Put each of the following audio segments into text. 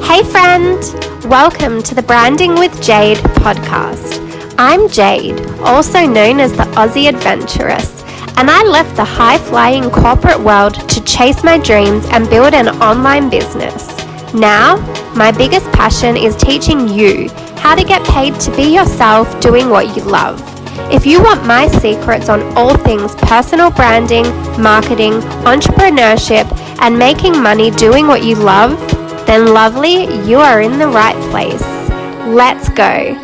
Hey friend, welcome to the Branding with Jade podcast. I'm Jade, also known as the Aussie Adventuress, and I left the high-flying corporate world to chase my dreams and build an online business. Now, my biggest passion is teaching you how to get paid to be yourself doing what you love. If you want my secrets on all things personal branding, marketing, entrepreneurship, and making money doing what you love, then lovely, you are in the right place. Let's go.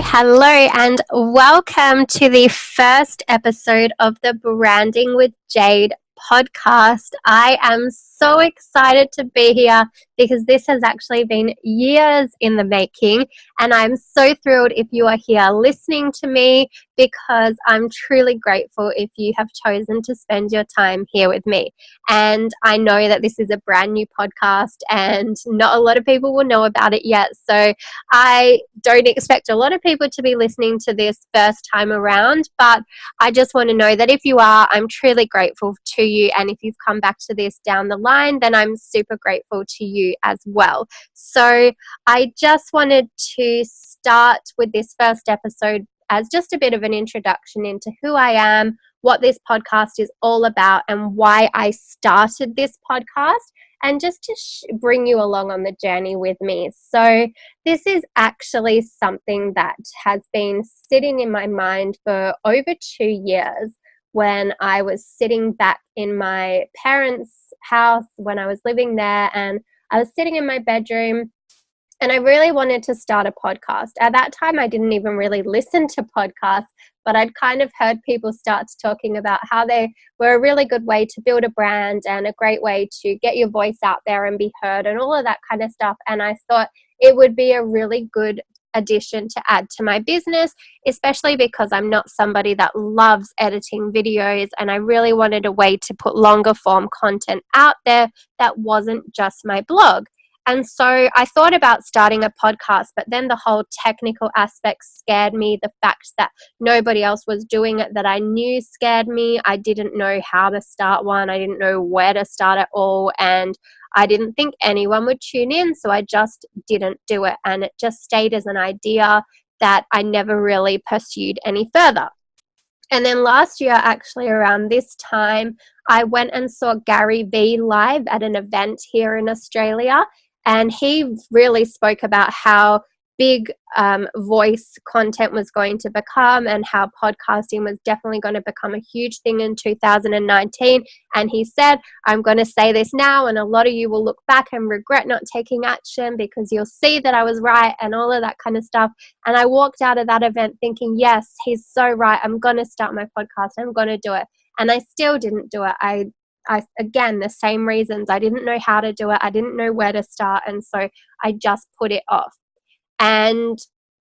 Hello, and welcome to the first episode of the Branding with Jade podcast. I am so excited to be here because this has actually been years in the making, and I'm so thrilled if you are here listening to me because I'm truly grateful if you have chosen to spend your time here with me. And I know that this is a brand new podcast and not a lot of people will know about it yet, so I don't expect a lot of people to be listening to this first time around, but I just want to know that if you are, I'm truly grateful to you, and if you've come back to this down the line, then I'm super grateful to you as well. So I just wanted to start with this first episode as just a bit of an introduction into who I am, what this podcast is all about, and why I started this podcast, and just to bring you along on the journey with me. So this is actually something that has been sitting in my mind for over 2 years when I was sitting back in my parents' house when I was living there, and I was sitting in my bedroom and I really wanted to start a podcast. At that time, I didn't even really listen to podcasts, but I'd kind of heard people start talking about how they were a really good way to build a brand and a great way to get your voice out there and be heard and all of that kind of stuff. And I thought it would be a really good addition to add to my business, especially because I'm not somebody that loves editing videos, and I really wanted a way to put longer form content out there that wasn't just my blog. And so I thought about starting a podcast, but then the whole technical aspect scared me. The fact that nobody else was doing it that I knew scared me. I didn't know how to start one. I didn't know where to start at all. And I didn't think anyone would tune in, so I just didn't do it. And it just stayed as an idea that I never really pursued any further. And then last year, actually around this time, I went and saw Gary Vee live at an event here in Australia. And he really spoke about how big voice content was going to become and how podcasting was definitely going to become a huge thing in 2019. And he said, I'm going to say this now, and a lot of you will look back and regret not taking action because you'll see that I was right and all of that kind of stuff. And I walked out of that event thinking, yes, he's so right. I'm going to start my podcast. I'm going to do it. And I still didn't do it. Again, the same reasons. I didn't know how to do it. I didn't know where to start. And so I just put it off. And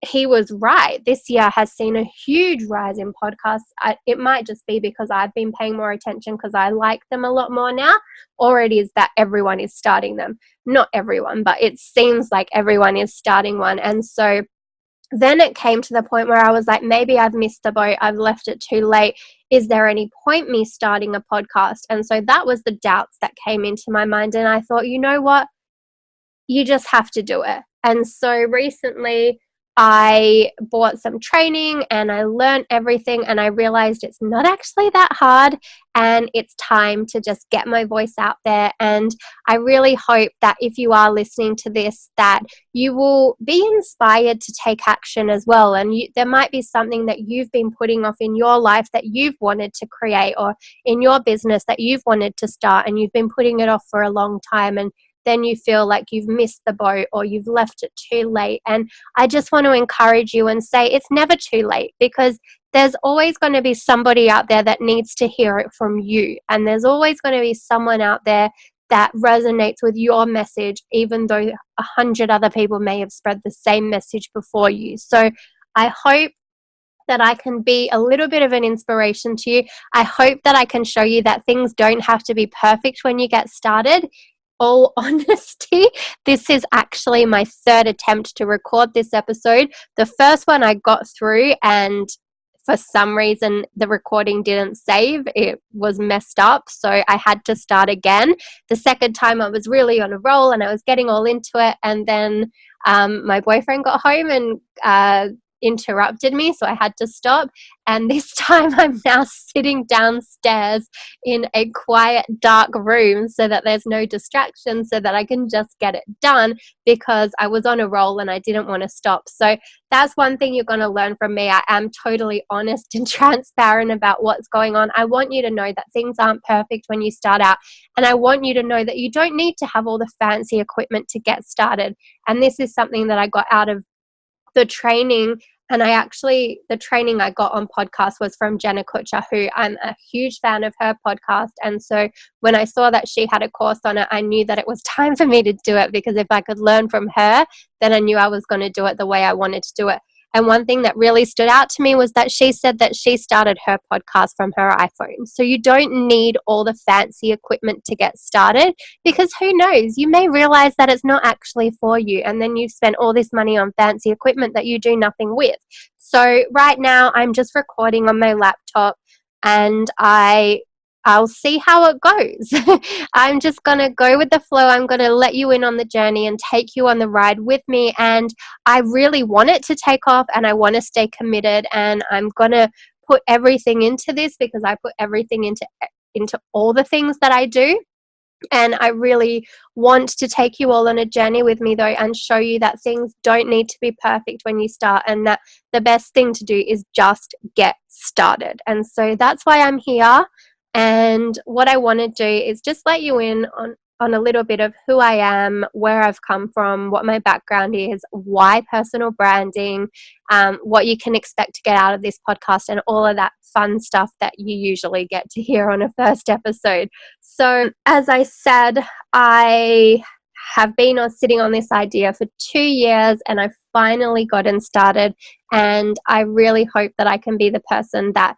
he was right. This year has seen a huge rise in podcasts. It might just be because I've been paying more attention because I like them a lot more now, or it is that everyone is starting them. Not everyone, but it seems like everyone is starting one. And so then it came to the point where I was like, maybe I've missed the boat. I've left it too late. Is there any point me starting a podcast? And so that was the doubts that came into my mind. And I thought, you know what? You just have to do it. And so recently I bought some training and I learned everything, and I realized it's not actually that hard, and it's time to just get my voice out there. And I really hope that if you are listening to this, that you will be inspired to take action as well. And there might be something that you've been putting off in your life that you've wanted to create, or in your business that you've wanted to start, and you've been putting it off for a long time, and then you feel like you've missed the boat or you've left it too late. And I just want to encourage you and say it's never too late, because there's always going to be somebody out there that needs to hear it from you. And there's always going to be someone out there that resonates with your message, even though 100 other people may have spread the same message before you. So I hope that I can be a little bit of an inspiration to you. I hope that I can show you that things don't have to be perfect when you get started. All honesty, this is actually my third attempt to record this episode. The first one I got through, and for some reason the recording didn't save. It was messed up, so I had to start again. The second time I was really on a roll and I was getting all into it, and then my boyfriend got home and interrupted me, so I had to stop. And this time I'm now sitting downstairs in a quiet, dark room so that there's no distraction, so that I can just get it done, because I was on a roll and I didn't want to stop. So that's one thing you're going to learn from me. I am totally honest and transparent about what's going on. I want you to know that things aren't perfect when you start out, and I want you to know that you don't need to have all the fancy equipment to get started. And this is something that I got out of the training. And the training I got on podcast was from Jenna Kutcher, who I'm a huge fan of her podcast. And so when I saw that she had a course on it, I knew that it was time for me to do it, because if I could learn from her, then I knew I was going to do it the way I wanted to do it. And one thing that really stood out to me was that she said that she started her podcast from her iPhone. So you don't need all the fancy equipment to get started, because who knows, you may realize that it's not actually for you, and then you've spent all this money on fancy equipment that you do nothing with. So right now I'm just recording on my laptop, and I'll see how it goes. I'm just going to go with the flow. I'm going to let you in on the journey and take you on the ride with me. And I really want it to take off, and I want to stay committed, and I'm going to put everything into this, because I put everything into all the things that I do. And I really want to take you all on a journey with me, though, and show you that things don't need to be perfect when you start, and that the best thing to do is just get started. And so that's why I'm here. And what I want to do is just let you in on a little bit of who I am, where I've come from, what my background is, why personal branding, what you can expect to get out of this podcast, and all of that fun stuff that you usually get to hear on a first episode. So as I said, I have been sitting on this idea for 2 years, and I've finally gotten started. And I really hope that I can be the person that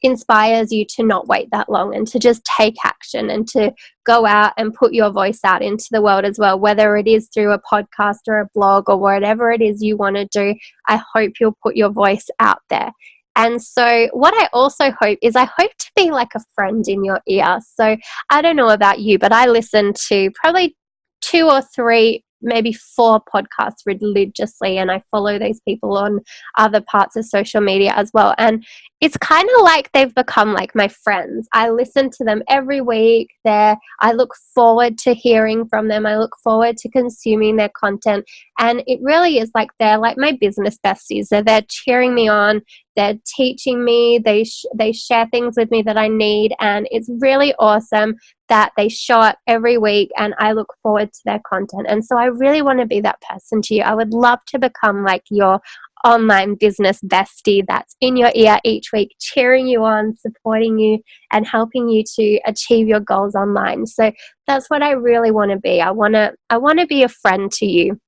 inspires you to not wait that long, and to just take action, and to go out and put your voice out into the world as well, whether it is through a podcast or a blog or whatever it is you want to do. I hope you'll put your voice out there. And so what I also hope is, I hope to be like a friend in your ear. So I don't know about you, but I listen to probably 2 or 3, maybe 4 podcasts religiously, and I follow these people on other parts of social media as well. And it's kind of like they've become like my friends. I listen to them every week. I look forward to hearing from them. I look forward to consuming their content. And it really is like they're like my business besties. They're cheering me on. They're teaching me. They share things with me that I need. And it's really awesome that they show up every week, and I look forward to their content. And so I really want to be that person to you. I would love to become like your online business bestie that's in your ear each week, cheering you on, supporting you, and helping you to achieve your goals online. So that's what I really want to be. I want to be a friend to you.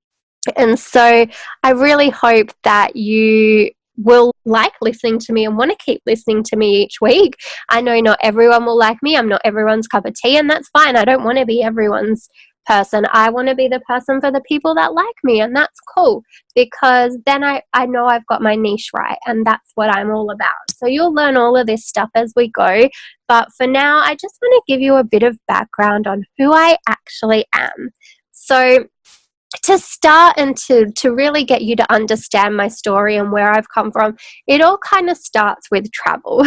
And so I really hope that you will like listening to me and want to keep listening to me each week. I know not everyone will like me. I'm not everyone's cup of tea, and that's fine. I don't want to be everyone's person. I want to be the person for the people that like me, and that's cool, because then I know I've got my niche right, and that's what I'm all about. So you'll learn all of this stuff as we go, but for now I just want to give you a bit of background on who I actually am. So to start, and to really get you to understand my story and where I've come from, it all kind of starts with travel.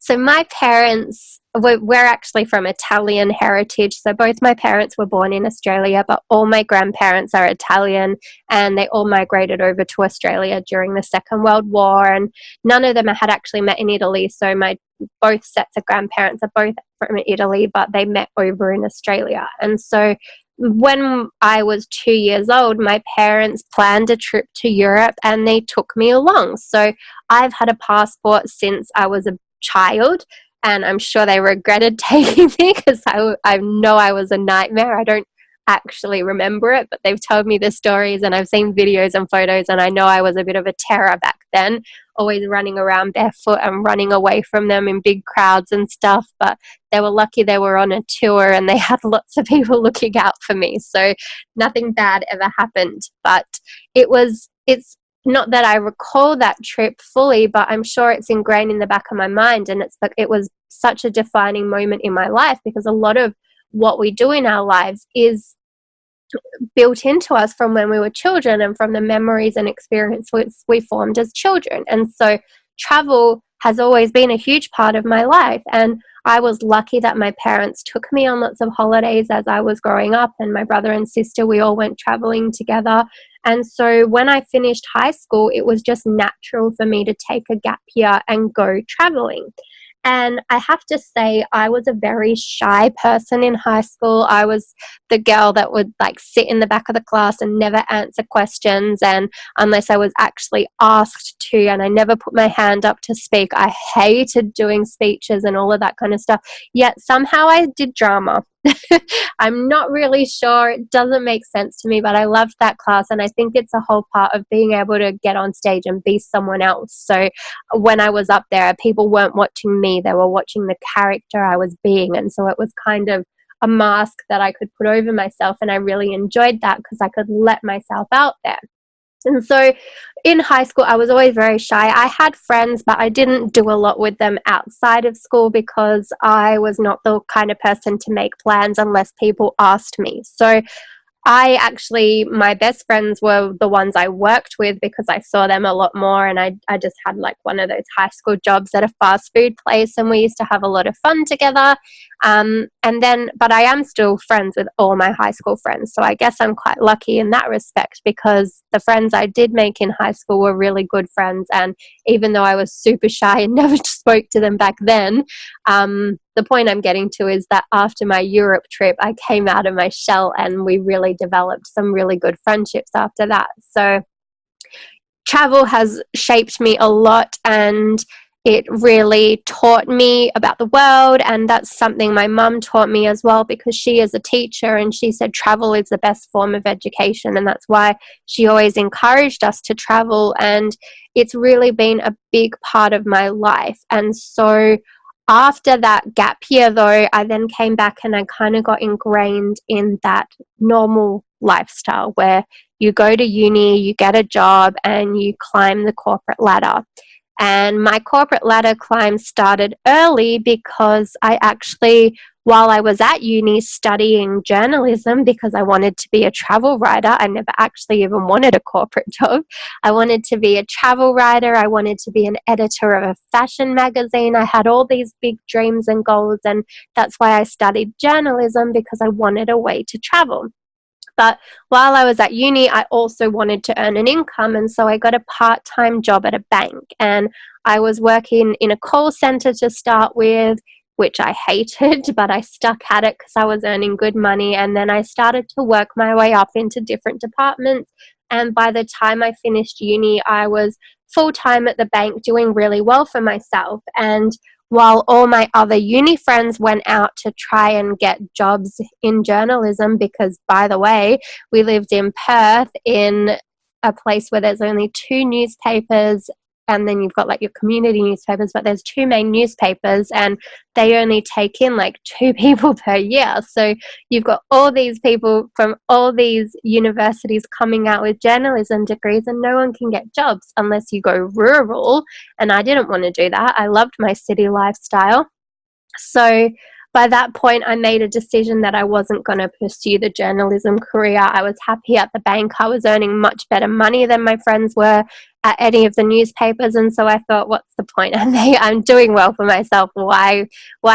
So my parents, we're actually from Italian heritage. So both my parents were born in Australia, but all my grandparents are Italian, and they all migrated over to Australia during the Second World War, and none of them had actually met in Italy. So both sets of grandparents are both from Italy, but they met over in Australia. And so when I was 2 years old, my parents planned a trip to Europe, and they took me along. So I've had a passport since I was a child, and I'm sure they regretted taking me, because I know I was a nightmare. I don't actually remember it, but they've told me the stories, and I've seen videos and photos, and I know I was a bit of a terror back then, always running around barefoot and running away from them in big crowds and stuff. But they were lucky they were on a tour, and they had lots of people looking out for me, so nothing bad ever happened. But it's not that I recall that trip fully, but I'm sure it's ingrained in the back of my mind. And it's like it was such a defining moment in my life, because a lot of what we do in our lives is built into us from when we were children and from the memories and experiences we formed as children. And so travel has always been a huge part of my life. And I was lucky that my parents took me on lots of holidays as I was growing up, and my brother and sister, we all went traveling together. And so when I finished high school, it was just natural for me to take a gap year and go traveling. And I have to say, I was a very shy person in high school. I was the girl that would like sit in the back of the class and never answer questions, and unless I was actually asked to, and I never put my hand up to speak. I hated doing speeches and all of that kind of stuff. Yet somehow I did drama. I'm not really sure. It doesn't make sense to me, but I loved that class, and I think it's a whole part of being able to get on stage and be someone else. So when I was up there, people weren't watching me, they were watching the character I was being. And so it was kind of a mask that I could put over myself, and I really enjoyed that because I could let myself out there. And so in high school, I was always very shy. I had friends, but I didn't do a lot with them outside of school because I was not the kind of person to make plans unless people asked me. So my best friends were the ones I worked with because I saw them a lot more, and I just had like one of those high school jobs at a fast food place, and we used to have a lot of fun together. But I am still friends with all my high school friends, so I guess I'm quite lucky in that respect, because the friends I did make in high school were really good friends, and even though I was super shy and never spoke to them back then, the point I'm getting to is that after my Europe trip, I came out of my shell, and we really developed some really good friendships after that. So travel has shaped me a lot, and it really taught me about the world. And that's something my mum taught me as well, because she is a teacher, and she said travel is the best form of education, and that's why she always encouraged us to travel. And it's really been a big part of my life. And so after that gap year, though, I then came back and I kind of got ingrained in that normal lifestyle where you go to uni, you get a job, and you climb the corporate ladder. And my corporate ladder climb started early because I actually, while I was at uni studying journalism, because I wanted to be a travel writer, I never actually even wanted a corporate job. I wanted to be a travel writer. I wanted to be an editor of a fashion magazine. I had all these big dreams and goals, and that's why I studied journalism, because I wanted a way to travel. But while I was at uni, I also wanted to earn an income. And so I got a part-time job at a bank. And I was working in a call center to start with, which I hated, but I stuck at it because I was earning good money. And then I started to work my way up into different departments. And by the time I finished uni, I was full-time at the bank doing really well for myself. And while all my other uni friends went out to try and get jobs in journalism, because, by the way, we lived in Perth in a place where there's only two newspapers, and then you've got like your community newspapers, but there's two main newspapers, and they only take in like two people per year. So you've got all these people from all these universities coming out with journalism degrees, and no one can get jobs unless you go rural. And I didn't want to do that. I loved my city lifestyle. So by that point, I made a decision that I wasn't going to pursue the journalism career. I was happy at the bank. I was earning much better money than my friends were at any of the newspapers. And so I thought, what's the point? I'm doing well for myself. Why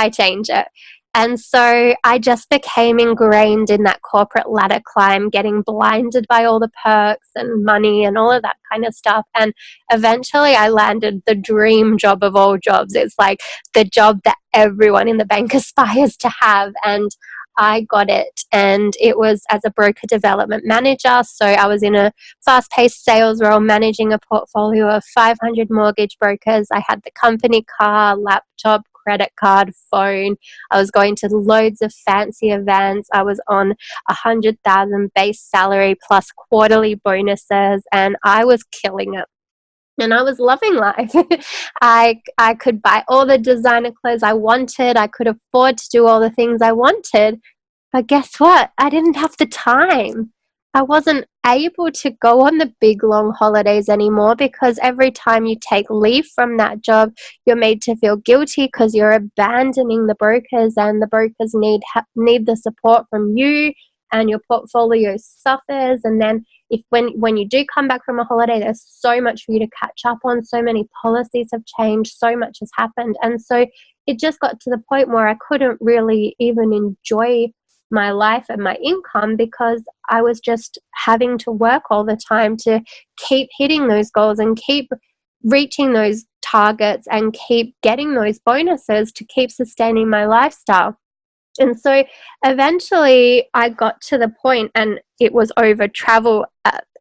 change it? And so I just became ingrained in that corporate ladder climb, getting blinded by all the perks and money and all of that kind of stuff. And eventually I landed the dream job of all jobs. It's like the job that everyone in the bank aspires to have. And I got it. And it was as a broker development manager. So I was in a fast-paced sales role, managing a portfolio of 500 mortgage brokers. I had the company car, laptop, credit card, phone. I was going to loads of fancy events. I was on 100,000 base salary plus quarterly bonuses, and I was killing it. And I was loving life. I could buy all the designer clothes I wanted. I could afford to do all the things I wanted. But guess what? I didn't have the time. I wasn't able to go on the big long holidays anymore, because every time you take leave from that job, you're made to feel guilty because you're abandoning the brokers, and the brokers need the support from you, and your portfolio suffers. And then if when you do come back from a holiday, there's so much for you to catch up on, so many policies have changed, so much has happened. And so it just got to the point where I couldn't really even enjoy my life and my income, because I was just having to work all the time to keep hitting those goals and keep reaching those targets and keep getting those bonuses to keep sustaining my lifestyle. And so eventually I got to the point, and it was over travel,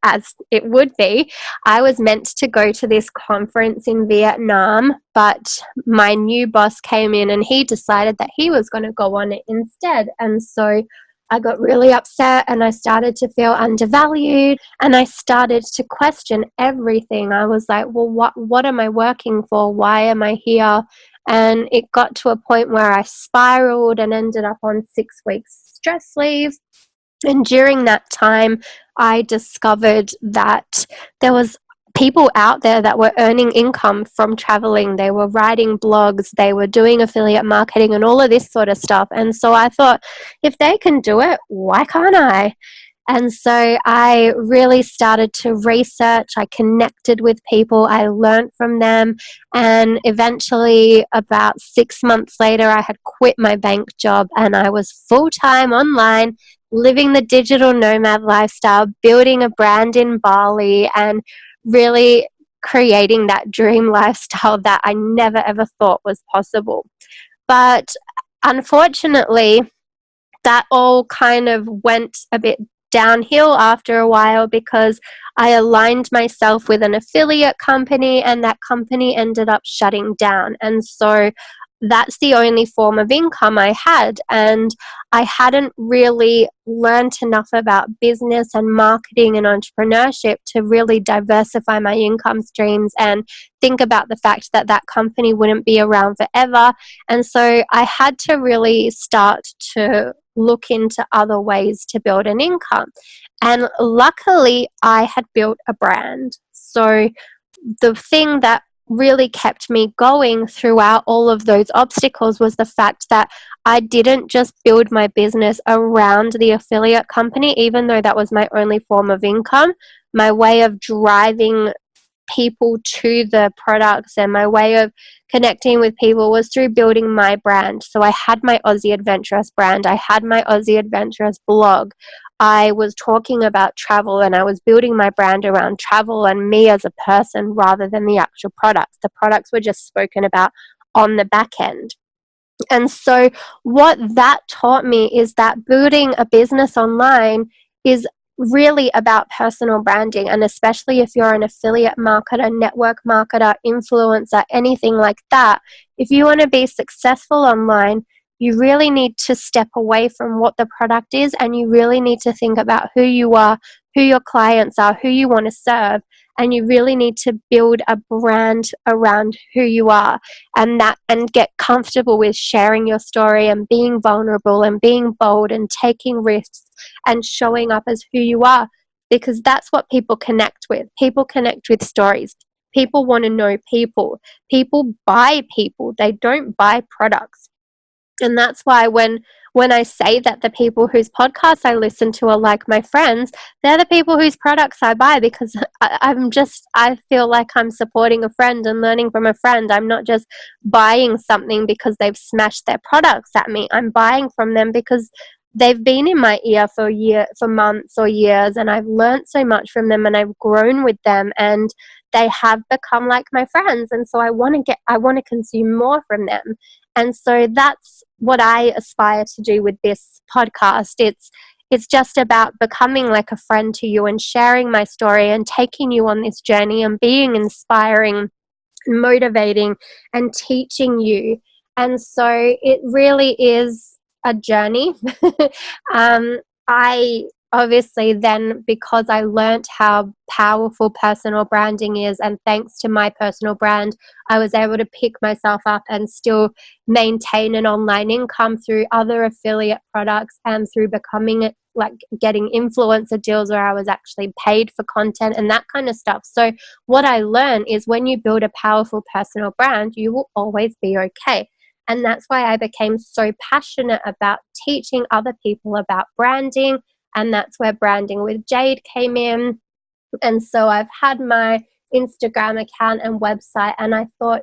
as it would be. I was meant to go to this conference in Vietnam, but my new boss came in and he decided that he was going to go on it instead. And so I got really upset, and I started to feel undervalued, and I started to question everything. I was like, well, what am I working for? Why am I here? And it got to a point where I spiraled and ended up on 6 weeks stress leave. And during that time, I discovered that there was people out there that were earning income from traveling. They were writing blogs, they were doing affiliate marketing and all of this sort of stuff. And so I thought, if they can do it, why can't I? And so I really started to research. I connected with people, I learned from them, and eventually, about 6 months later, I had quit my bank job and I was full-time online, living the digital nomad lifestyle, building a brand in Bali, and really creating that dream lifestyle that I never ever thought was possible. But unfortunately, that all kind of went a bit downhill after a while, because I aligned myself with an affiliate company, and that company ended up shutting down. And so that's the only form of income I had. And I hadn't really learned enough about business and marketing and entrepreneurship to really diversify my income streams and think about the fact that that company wouldn't be around forever. And so I had to really start to look into other ways to build an income. And luckily, I had built a brand. So the thing that really kept me going throughout all of those obstacles was the fact that I didn't just build my business around the affiliate company, even though that was my only form of income. My way of driving people to the products and my way of connecting with people was through building my brand. So I had my Aussie Adventurous brand, I had my Aussie Adventurous blog, I was talking about travel, and I was building my brand around travel and me as a person rather than the actual products. The products were just spoken about on the back end. And so what that taught me is that building a business online is really about personal branding. And especially if you're an affiliate marketer, network marketer, influencer, anything like that, if you want to be successful online, you really need to step away from what the product is, and you really need to think about who you are, who your clients are, who you want to serve, and you really need to build a brand around who you are, and get comfortable with sharing your story and being vulnerable and being bold and taking risks and showing up as who you are, because that's what people connect with. People connect with stories. People want to know people. People buy people. They don't buy products. And that's why when I say that the people whose podcasts I listen to are like my friends, they're the people whose products I buy, because I feel like I'm supporting a friend and learning from a friend. I'm not just buying something because they've smashed their products at me. I'm buying from them because they've been in my ear for months or years, and I've learned so much from them, and I've grown with them, and they have become like my friends. And so I want to consume more from them. And so that's what I aspire to do with this podcast. It's just about becoming like a friend to you and sharing my story and taking you on this journey and being inspiring, motivating, and teaching you. And so it really is a journey. I obviously then, because I learnt how powerful personal branding is, and thanks to my personal brand, I was able to pick myself up and still maintain an online income through other affiliate products and through becoming like getting influencer deals where I was actually paid for content and that kind of stuff. So what I learned is when you build a powerful personal brand, you will always be okay. And that's why I became so passionate about teaching other people about branding. And that's where Branding with Jade came in. And so I've had my Instagram account and website, and I thought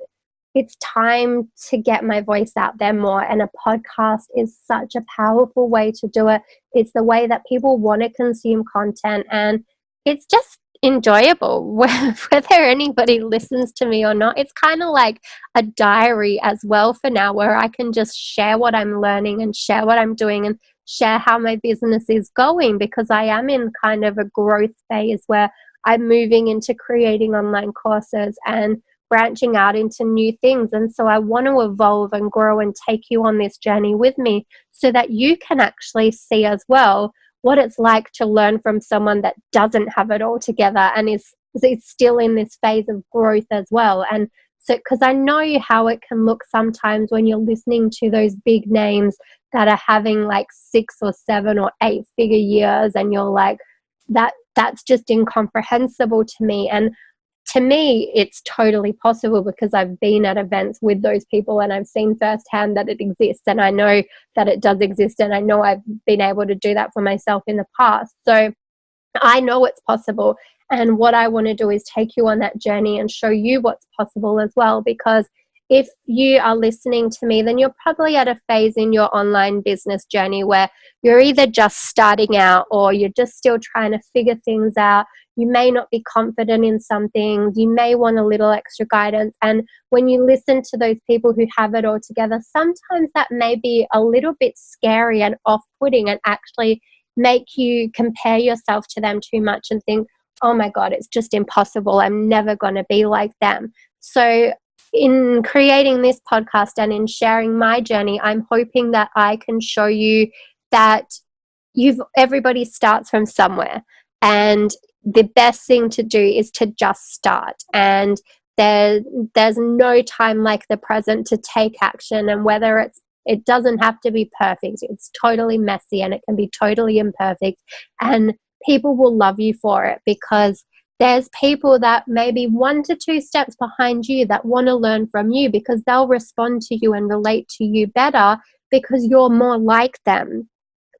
it's time to get my voice out there more. And a podcast is such a powerful way to do it. It's the way that people want to consume content, and it's just enjoyable whether anybody listens to me or not. It's kind of like a diary as well for now, where I can just share what I'm learning and share what I'm doing and share how my business is going, because I am in kind of a growth phase where I'm moving into creating online courses and branching out into new things. And so I want to evolve and grow and take you on this journey with me so that you can actually see as well what it's like to learn from someone that doesn't have it all together and is still in this phase of growth as well. And so, because I know how it can look sometimes when you're listening to those big names that are having like 6 or 7 or 8 figure years, and you're like, that's just incomprehensible to me. And to me, it's totally possible because I've been at events with those people and I've seen firsthand that it exists, and I know that it does exist, and I know I've been able to do that for myself in the past. So I know it's possible, and what I want to do is take you on that journey and show you what's possible as well, because if you are listening to me, then you're probably at a phase in your online business journey where you're either just starting out or you're just still trying to figure things out. You may not be confident in some things. You may want a little extra guidance. And when you listen to those people who have it all together, sometimes that may be a little bit scary and off-putting and actually make you compare yourself to them too much and think, oh my God, it's just impossible. I'm never going to be like them. So in creating this podcast and in sharing my journey, I'm hoping that I can show you that everybody starts from somewhere, and the best thing to do is to just start. And there's no time like the present to take action. And whether it doesn't have to be perfect. It's totally messy and it can be totally imperfect. And people will love you for it, because there's people that maybe 1 to 2 steps behind you that want to learn from you, because they'll respond to you and relate to you better because you're more like them.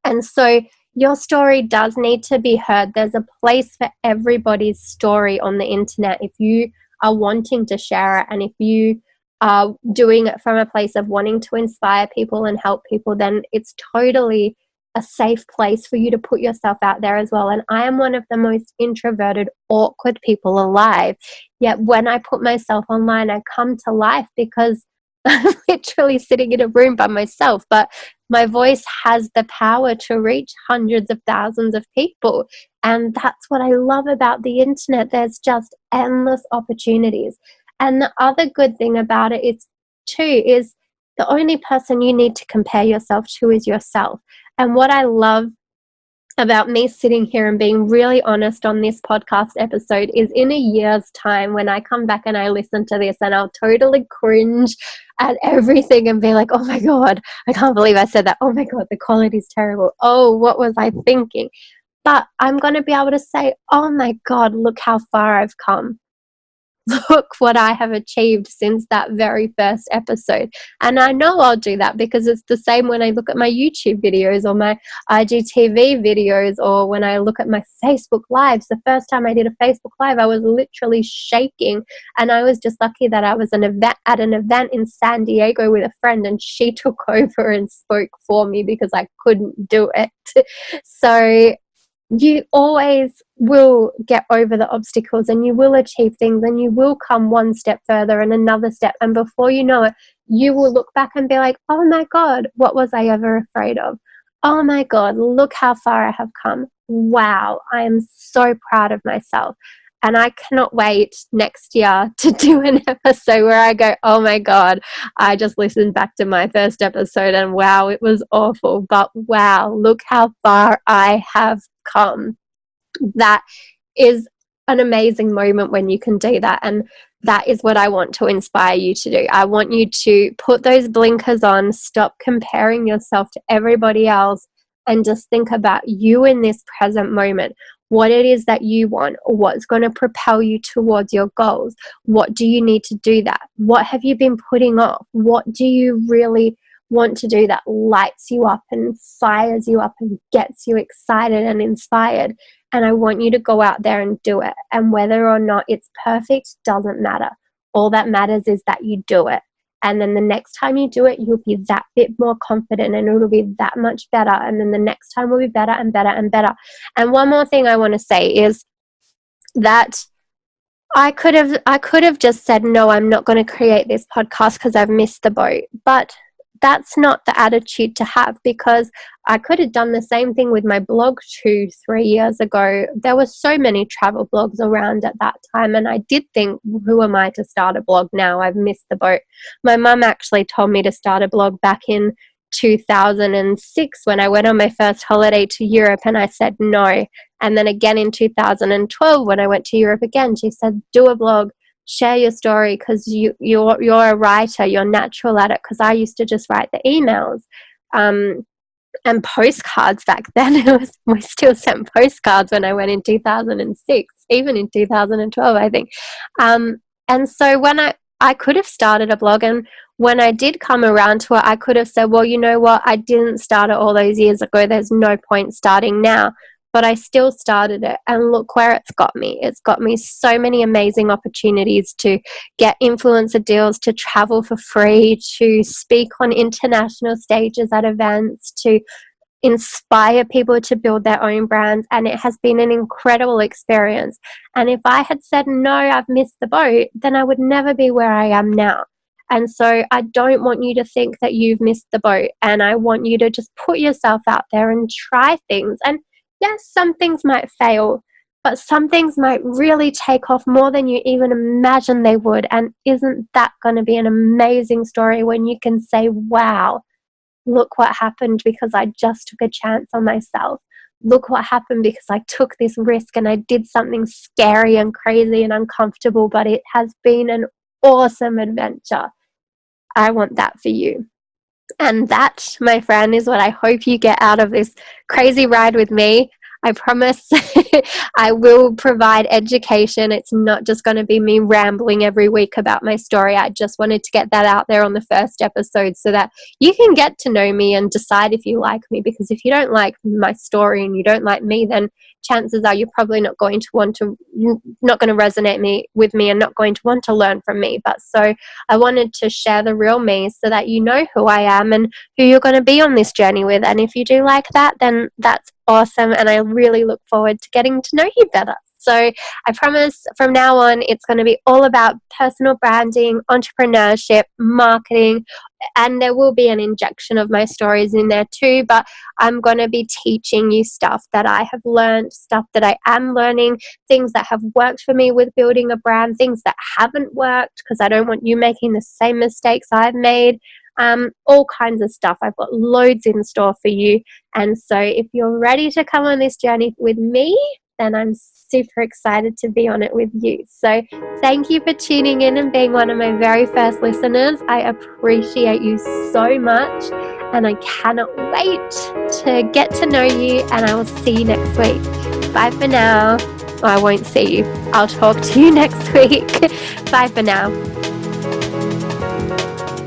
And so your story does need to be heard. There's a place for everybody's story on the internet if you are wanting to share it, and if you are doing it from a place of wanting to inspire people and help people, then it's totally a safe place for you to put yourself out there as well. And I am one of the most introverted, awkward people alive. Yet when I put myself online, I come to life because I'm literally sitting in a room by myself. But my voice has the power to reach hundreds of thousands of people. And that's what I love about the internet. There's just endless opportunities. And the other good thing about it is the only person you need to compare yourself to is yourself. And what I love about me sitting here and being really honest on this podcast episode is in a year's time, when I come back and I listen to this, and I'll totally cringe at everything and be like, oh my God, I can't believe I said that. Oh my God, the quality is terrible. Oh, what was I thinking? But I'm going to be able to say, oh my God, look how far I've come. Look what I have achieved since that very first episode. And I know I'll do that because it's the same when I look at my YouTube videos or my IGTV videos, or when I look at my Facebook lives. The first time I did a Facebook live, I was literally shaking, and I was just lucky that I was at an event in San Diego with a friend, and she took over and spoke for me because I couldn't do it. So you always will get over the obstacles, and you will achieve things, and you will come one step further and another step. And before you know it, you will look back and be like, oh my God, what was I ever afraid of? Oh my God, look how far I have come. Wow, I am so proud of myself. And I cannot wait next year to do an episode where I go, oh my God, I just listened back to my first episode and wow, it was awful. But wow, look how far I have come. That is an amazing moment when you can do that. And that is what I want to inspire you to do. I want you to put those blinkers on, stop comparing yourself to everybody else, and just think about you in this present moment, what it is that you want, what's going to propel you towards your goals. What do you need to do that? What have you been putting off? What do you really want to do that lights you up and fires you up and gets you excited and inspired? And I want you to go out there and do it. And whether or not it's perfect doesn't matter. All that matters is that you do it. And then the next time you do it, you'll be that bit more confident and it'll be that much better. And then the next time will be better and better and better. And one more thing I want to say is that I could have just said, no, I'm not going to create this podcast because I've missed the boat. But that's not the attitude to have, because I could have done the same thing with my blog 2-3 years ago. There were so many travel blogs around at that time, and I did think, who am I to start a blog now? I've missed the boat. My mum actually told me to start a blog back in 2006 when I went on my first holiday to Europe, and I said no. And then again in 2012 when I went to Europe again, she said, do a blog. Share your story, because you're a writer, you're natural at it. Because I used to just write the emails and postcards back then. We still sent postcards when I went in 2006, even in 2012, I think. And so when I could have started a blog, and when I did come around to it, I could have said, well, you know what, I didn't start it all those years ago. There's no point starting now. But I still started it, and look where it's got me. It's got me so many amazing opportunities to get influencer deals, to travel for free, to speak on international stages at events, to inspire people to build their own brands. And it has been an incredible experience. And if I had said, no, I've missed the boat, then I would never be where I am now. And so I don't want you to think that you've missed the boat. And I want you to just put yourself out there and try things. And yes, some things might fail, but some things might really take off more than you even imagine they would. And isn't that going to be an amazing story when you can say, wow, look what happened because I just took a chance on myself. Look what happened because I took this risk and I did something scary and crazy and uncomfortable, but it has been an awesome adventure. I want that for you. And that, my friend, is what I hope you get out of this crazy ride with me. I promise I will provide education. It's not just going to be me rambling every week about my story. I just wanted to get that out there on the first episode so that you can get to know me and decide if you like me. Because if you don't like my story and you don't like me, then chances are you're probably not going to resonate with me and not going to want to learn from me. But so I wanted to share the real me so that you know who I am and who you're going to be on this journey with. And if you do like that, then that's awesome. And I really look forward to getting to know you better. So I promise from now on, it's going to be all about personal branding, entrepreneurship, marketing, and there will be an injection of my stories in there too, but I'm going to be teaching you stuff that I have learned, stuff that I am learning, things that have worked for me with building a brand, things that haven't worked, because I don't want you making the same mistakes I've made. All kinds of stuff. I've got loads in store for you. And so if you're ready to come on this journey with me, then I'm super excited to be on it with you. So thank you for tuning in and being one of my very first listeners. I appreciate you so much, and I cannot wait to get to know you, and I will see you next week. Bye for now. Well, I won't see you. I'll talk to you next week. Bye for now.